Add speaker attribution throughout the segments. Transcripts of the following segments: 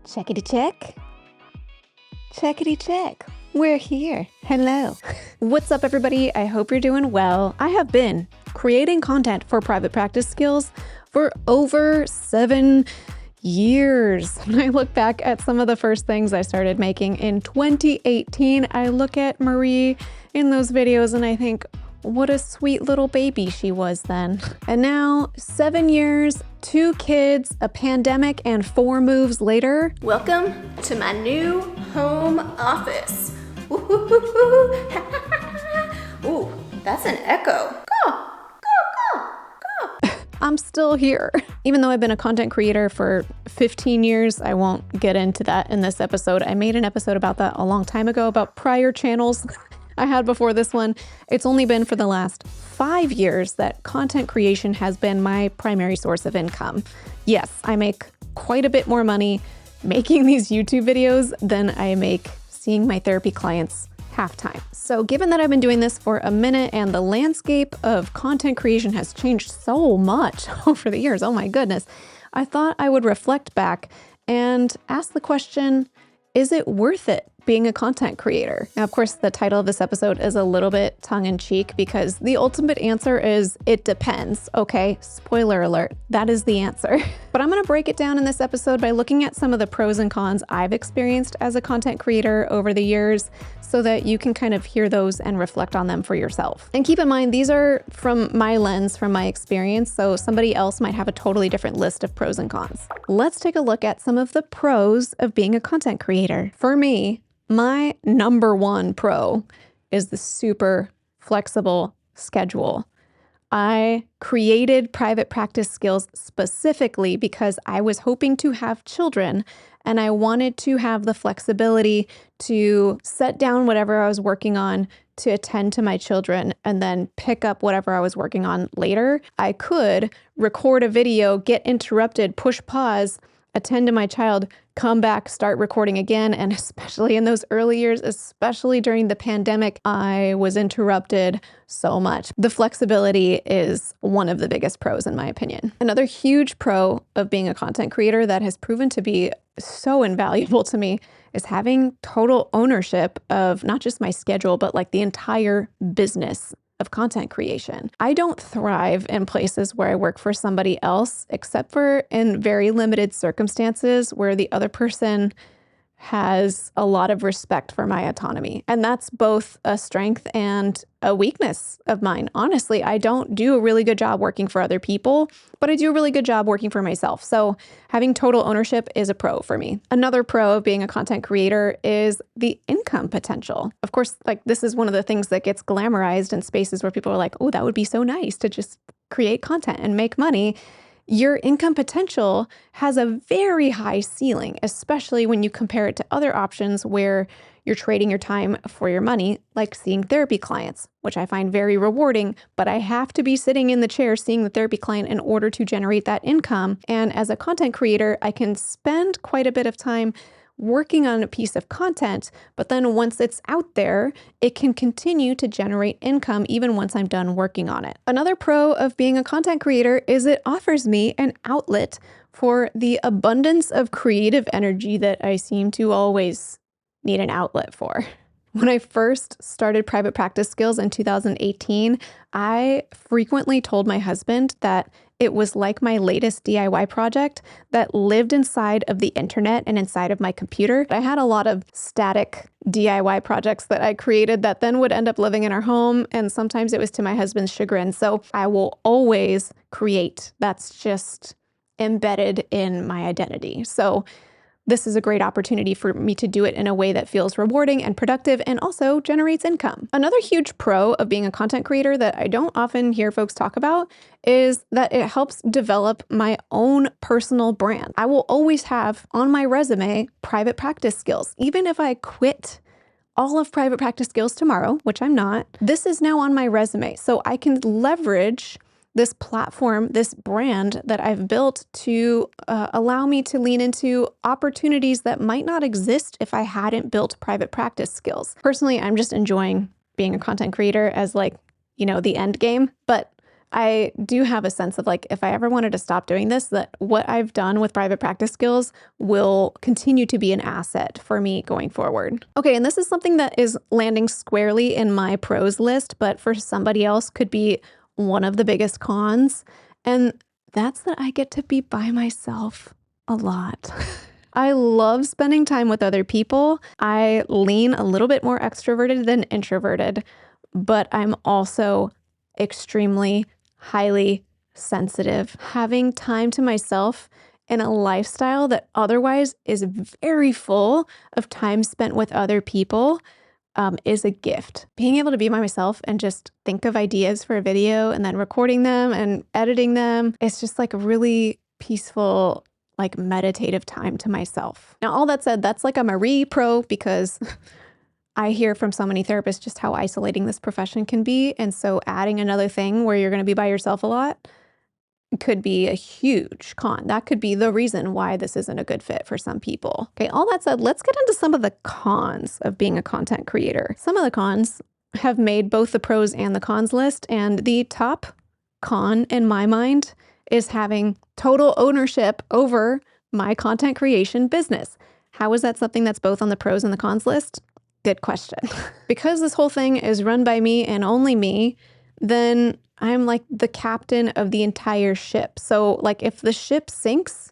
Speaker 1: Checkity check. Checkity check. We're here. Hello. What's up, everybody? I hope you're doing well. I have been creating content for private practice skills for over 7 years. When I look back at some of the first things I started making in 2018, I look at Marie in those videos and I think, what a sweet little baby she was then. And now, 7 years, 2 kids, a pandemic, and 4 moves later.
Speaker 2: Welcome to my new home office. Ooh, that's an echo. Go.
Speaker 1: I'm still here. Even though I've been a content creator for 15 years, I won't get into that in this episode. I made an episode about that a long time ago, about prior channels I had before this one. It's only been for the last 5 years that content creation has been my primary source of income. Yes, I make quite a bit more money making these YouTube videos than I make seeing my therapy clients half time. So given that I've been doing this for a minute and the landscape of content creation has changed so much over the years, oh my goodness, I thought I would reflect back and ask the question, is it worth it being a content creator? Now, of course, the title of this episode is a little bit tongue-in-cheek because the ultimate answer is it depends, okay? Spoiler alert, that is the answer. But I'm gonna break it down in this episode by looking at some of the pros and cons I've experienced as a content creator over the years so that you can kind of hear those and reflect on them for yourself. And keep in mind, these are from my lens, from my experience, so somebody else might have a totally different list of pros and cons. Let's take a look at some of the pros of being a content creator. For me, my number one pro is the super flexible schedule. I created private practice skills specifically because I was hoping to have children and I wanted to have the flexibility to set down whatever I was working on to attend to my children and then pick up whatever I was working on later. I could record a video, get interrupted, push pause, attend to my child, come back, start recording again. And especially in those early years, especially during the pandemic, I was interrupted so much. The flexibility is one of the biggest pros in my opinion. Another huge pro of being a content creator that has proven to be so invaluable to me is having total ownership of not just my schedule, but like the entire business of content creation. I don't thrive in places where I work for somebody else, except for in very limited circumstances where the other person has a lot of respect for my autonomy. And that's both a strength and a weakness of mine. Honestly, I don't do a really good job working for other people, but I do a really good job working for myself. So having total ownership is a pro for me. Another pro of being a content creator is the income potential. Of course, like this is one of the things that gets glamorized in spaces where people are like, oh, that would be so nice to just create content and make money. Your income potential has a very high ceiling, especially when you compare it to other options where you're trading your time for your money, like seeing therapy clients, which I find very rewarding, but I have to be sitting in the chair seeing the therapy client in order to generate that income. And as a content creator, I can spend quite a bit of time working on a piece of content, but then once it's out there, it can continue to generate income even once I'm done working on it. Another pro of being a content creator is it offers me an outlet for the abundance of creative energy that I seem to always need an outlet for. When I first started private practice skills in 2018, I frequently told my husband that it was like my latest DIY project that lived inside of the internet and inside of my computer. I had a lot of static DIY projects that I created that then would end up living in our home, and sometimes it was to my husband's chagrin. So I will always create. That's just embedded in my identity. So this is a great opportunity for me to do it in a way that feels rewarding and productive and also generates income. Another huge pro of being a content creator that I don't often hear folks talk about is that it helps develop my own personal brand. I will always have on my resume private practice skills. Even if I quit all of private practice skills tomorrow, which I'm not, this is now on my resume. So I can leverage this platform, this brand that I've built to allow me to lean into opportunities that might not exist if I hadn't built private practice skills. Personally, I'm just enjoying being a content creator as like, the end game, but I do have a sense of like, if I ever wanted to stop doing this, that what I've done with private practice skills will continue to be an asset for me going forward. Okay, and this is something that is landing squarely in my pros list, but for somebody else could be one of the biggest cons. And that's that I get to be by myself a lot. I love spending time with other people. I lean a little bit more extroverted than introverted, but I'm also extremely highly sensitive. Having time to myself in a lifestyle that otherwise is very full of time spent with other people is a gift. Being able to be by myself and just think of ideas for a video and then recording them and editing them, it's just like a really peaceful, like meditative time to myself. Now, all that said, that's like a Marie pro because I hear from so many therapists just how isolating this profession can be. And so adding another thing where you're going to be by yourself a lot could be a huge con. That could be the reason why this isn't a good fit for some people. Okay, all that said, let's get into some of the cons of being a content creator. Some of the cons have made both the pros and the cons list. And the top con in my mind is having total ownership over my content creation business. How is that something that's both on the pros and the cons list? Good question. Because this whole thing is run by me and only me, then I'm like the captain of the entire ship. So like if the ship sinks,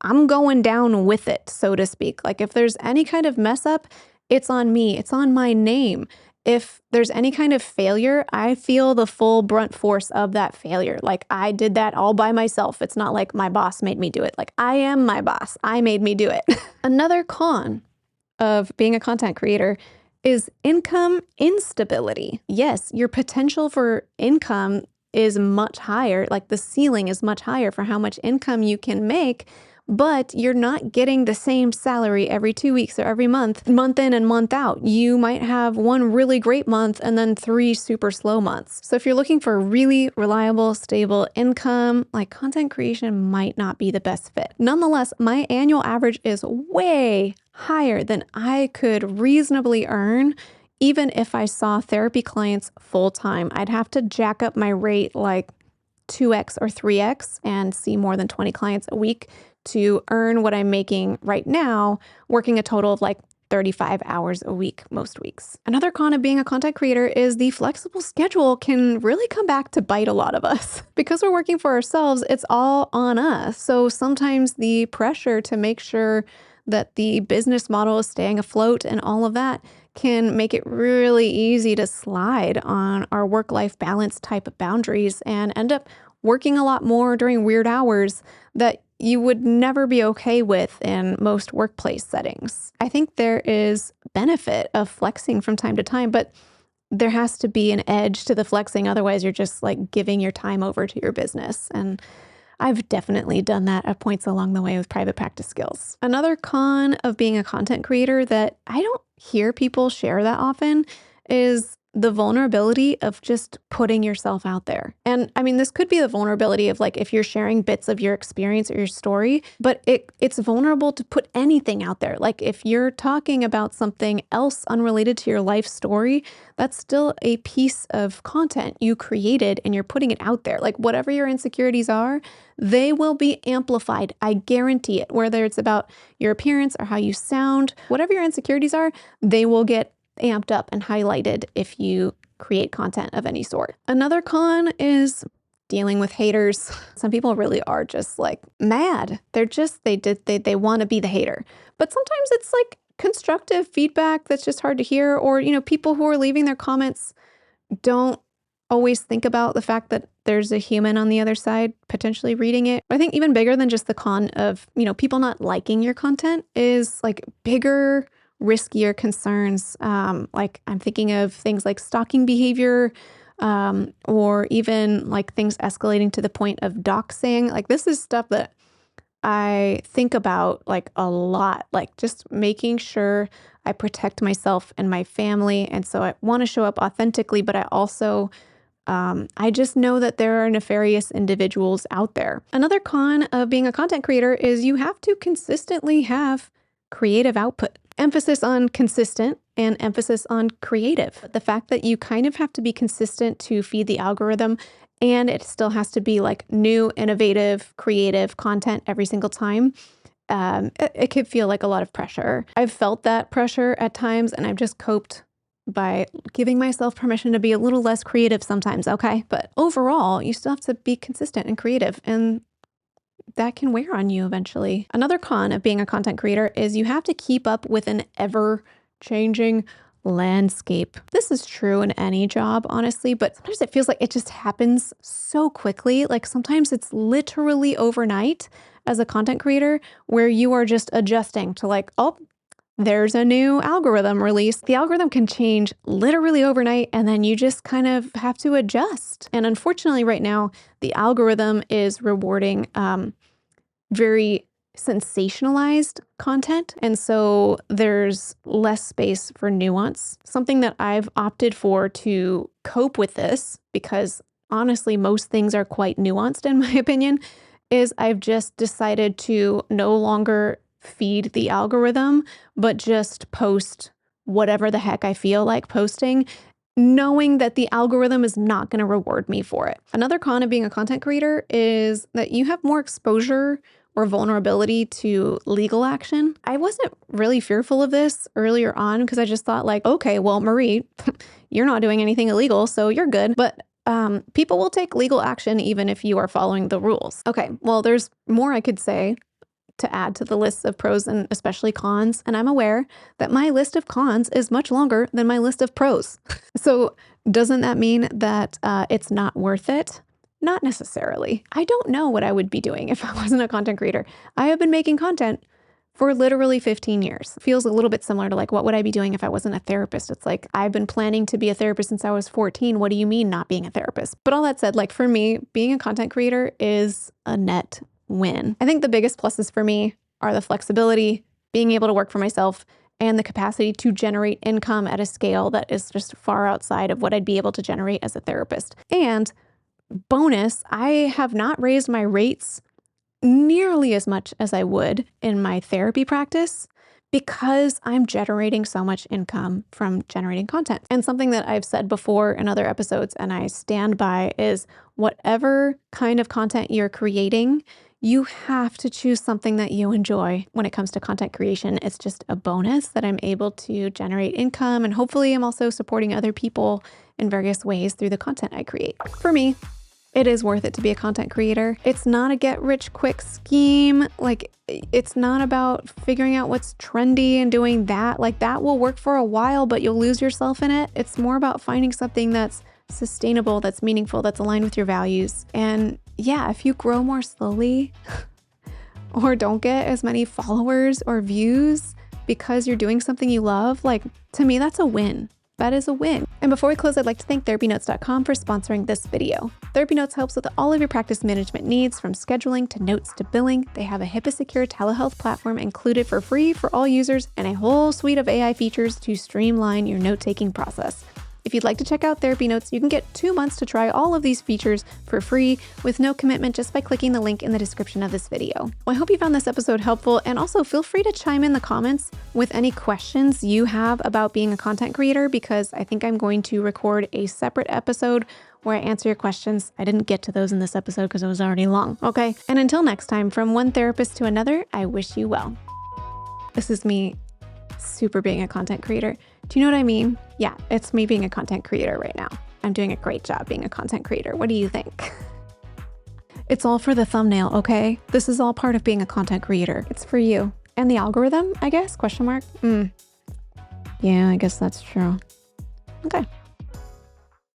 Speaker 1: I'm going down with it, so to speak. Like if there's any kind of mess up, it's on me. It's on my name. If there's any kind of failure, I feel the full brunt force of that failure. Like I did that all by myself. It's not like my boss made me do it. Like I am my boss. I made me do it. Another con of being a content creator is income instability. Yes, your potential for income is much higher, like the ceiling is much higher for how much income you can make, but you're not getting the same salary every 2 weeks or every month, month in and month out. You might have one really great month and then 3 super slow months. So if you're looking for really reliable, stable income, like content creation might not be the best fit. Nonetheless, my annual average is way higher than I could reasonably earn even if I saw therapy clients full time. I'd have to jack up my rate like 2x or 3x and see more than 20 clients a week to earn what I'm making right now, working a total of like 35 hours a week most weeks. Another con of being a content creator is the flexible schedule can really come back to bite a lot of us. Because we're working for ourselves, it's all on us. So sometimes the pressure to make sure that the business model is staying afloat and all of that can make it really easy to slide on our work-life balance type of boundaries and end up working a lot more during weird hours that you would never be okay with in most workplace settings. I think there is benefit of flexing from time to time, but there has to be an edge to the flexing. Otherwise, you're just like giving your time over to your business. And I've definitely done that at points along the way with private practice skills. Another con of being a content creator that I don't hear people share that often is the vulnerability of just putting yourself out there. And I mean, this could be the vulnerability of like if you're sharing bits of your experience or your story, but it's vulnerable to put anything out there. Like if you're talking about something else unrelated to your life story, that's still a piece of content you created and you're putting it out there. Like whatever your insecurities are, they will be amplified. I guarantee it. Whether it's about your appearance or how you sound, whatever your insecurities are, they will get amped up and highlighted if you create content of any sort. Another con is dealing with haters. Some people really are just like mad. They want to be the hater. But sometimes it's like constructive feedback that's just hard to hear, or people who are leaving their comments don't always think about the fact that there's a human on the other side potentially reading it. I think even bigger than just the con of, people not liking your content is like bigger, riskier concerns. Like I'm thinking of things like stalking behavior, or even like things escalating to the point of doxing. Like this is stuff that I think about like a lot, like just making sure I protect myself and my family. And so I want to show up authentically, but I also I just know that there are nefarious individuals out there. Another con of being a content creator is you have to consistently have creative output. Emphasis on consistent and emphasis on creative. The fact that you kind of have to be consistent to feed the algorithm and it still has to be like new, innovative, creative content every single time. It could feel like a lot of pressure. I've felt that pressure at times, and I've just coped by giving myself permission to be a little less creative sometimes, okay? But overall, you still have to be consistent and creative, and that can wear on you eventually. Another con of being a content creator is you have to keep up with an ever-changing landscape. This is true in any job, honestly, but sometimes it feels like it just happens so quickly. Like sometimes it's literally overnight as a content creator where you are just adjusting to like, oh, there's a new algorithm release. The algorithm can change literally overnight, and then you just kind of have to adjust. And unfortunately, right now, the algorithm is rewarding very sensationalized content. And so there's less space for nuance. Something that I've opted for to cope with this, because honestly, most things are quite nuanced in my opinion, is I've just decided to no longer feed the algorithm, but just post whatever the heck I feel like posting, knowing that the algorithm is not going to reward me for it. Another con of being a content creator is that you have more exposure or vulnerability to legal action. I wasn't really fearful of this earlier on because I just thought like, okay, well, Marie, you're not doing anything illegal, so you're good. But people will take legal action even if you are following the rules. Okay, well, there's more I could say to add to the list of pros and especially cons. And I'm aware that my list of cons is much longer than my list of pros. So doesn't that mean that it's not worth it? Not necessarily. I don't know what I would be doing if I wasn't a content creator. I have been making content for literally 15 years. Feels a little bit similar to like, what would I be doing if I wasn't a therapist? It's like, I've been planning to be a therapist since I was 14. What do you mean not being a therapist? But all that said, like for me, being a content creator is a net win. I think the biggest pluses for me are the flexibility, being able to work for myself, and the capacity to generate income at a scale that is just far outside of what I'd be able to generate as a therapist. And bonus, I have not raised my rates nearly as much as I would in my therapy practice because I'm generating so much income from generating content. And something that I've said before in other episodes and I stand by is whatever kind of content you're creating, you have to choose something that you enjoy. When it comes to content creation, it's just a bonus that I'm able to generate income, and hopefully I'm also supporting other people in various ways through the content I create. For me, it is worth it to be a content creator. It's not a get rich quick scheme. Like, it's not about figuring out what's trendy and doing that. Like, that will work for a while, but you'll lose yourself in it. It's more about finding something that's sustainable, that's meaningful, that's aligned with your values. And yeah, if you grow more slowly or don't get as many followers or views because you're doing something you love, like, to me, that's a win. That is a win. And before we close, I'd like to thank TherapyNotes.com for sponsoring this video. TherapyNotes helps with all of your practice management needs, from scheduling to notes to billing. They have a HIPAA-secure telehealth platform included for free for all users and a whole suite of AI features to streamline your note-taking process. If you'd like to check out Therapy Notes, you can get 2 months to try all of these features for free with no commitment just by clicking the link in the description of this video. Well, I hope you found this episode helpful, and also feel free to chime in the comments with any questions you have about being a content creator, because I think I'm going to record a separate episode where I answer your questions. I didn't get to those in this episode because it was already long. Okay, and until next time, from one therapist to another, I wish you well. This is me super being a content creator. Do you know what I mean? Yeah, it's me being a content creator right now. I'm doing a great job being a content creator. What do you think? It's all for the thumbnail, okay? This is all part of being a content creator. It's for you. And the algorithm, I guess? Question mark? Yeah, I guess that's true. Okay.